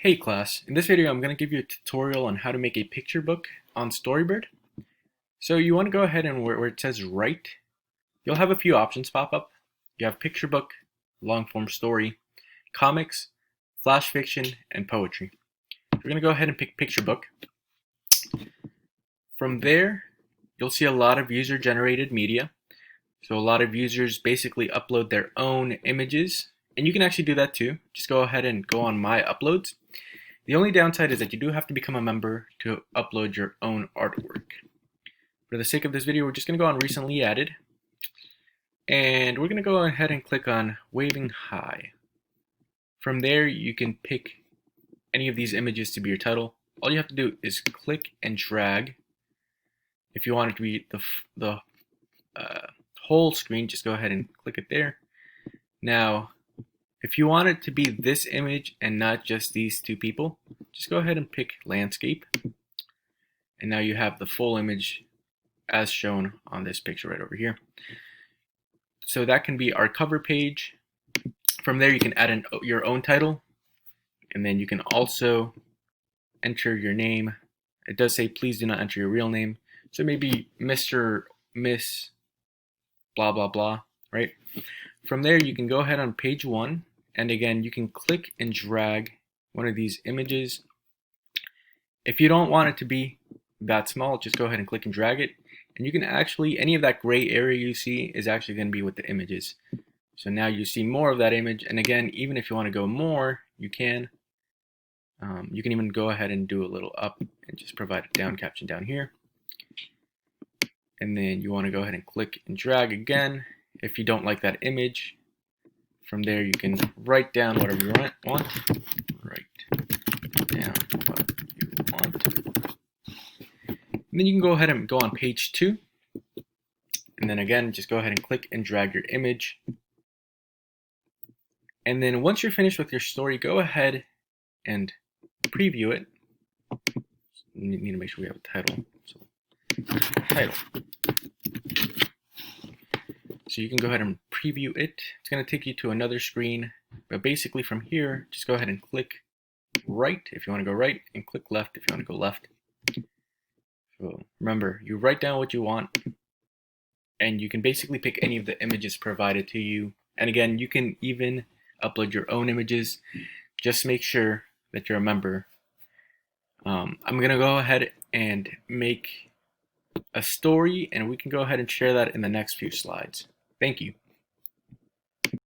Hey class, in this video I'm going to give you a tutorial on how to make a picture book on Storybird. So you want to go ahead and where it says write, you'll have a few options pop up. You have picture book, long form story, comics, flash fiction, and poetry. We're going to go ahead and pick picture book. From there, you'll see a lot of user generated media. So a lot of users basically upload their own images, and you can actually do that too. Just go ahead and go on my uploads. The only downside is that you do have to become a member to upload your own artwork. For the sake of this video, we're just going to go on recently added, and we're going to go ahead and click on waving high. From there, you can pick any of these images to be your title. All you have to do is click and drag. If you want it to be the whole screen, just go ahead and click it there. Now, if you want it to be this image and not just these two people, just go ahead and pick landscape. And now you have the full image as shown on this picture right over here. So that can be our cover page. From there, you can add your own title. And then you can also enter your name. It does say, please do not enter your real name. So maybe Mr. Miss blah, blah, blah, right? From there, you can go ahead on page 1. And again, you can click and drag one of these images. If you don't want it to be that small, just go ahead and click and drag it. And you can actually, any of that gray area you see is actually going to be what the image is. So now you see more of that image. And again, even if you want to go more, you can. You can even go ahead and do a little up and just provide a down caption down here. And then you want to go ahead and click and drag again. If you don't like that image, from there you can write down whatever you want. Write down what you want. And then you can go ahead and go on page 2. And then again, just go ahead and click and drag your image. And then once you're finished with your story, go ahead and preview it. We need to make sure we have a title. So, title. So you can go ahead and preview it. It's going to take you to another screen. But basically from here, just go ahead and click right if you want to go right, and click left if you want to go left. So remember, you write down what you want, and you can basically pick any of the images provided to you. And again, you can even upload your own images. Just make sure that you're a member. I'm going to go ahead and make a story, and we can go ahead and share that in the next few slides. Thank you.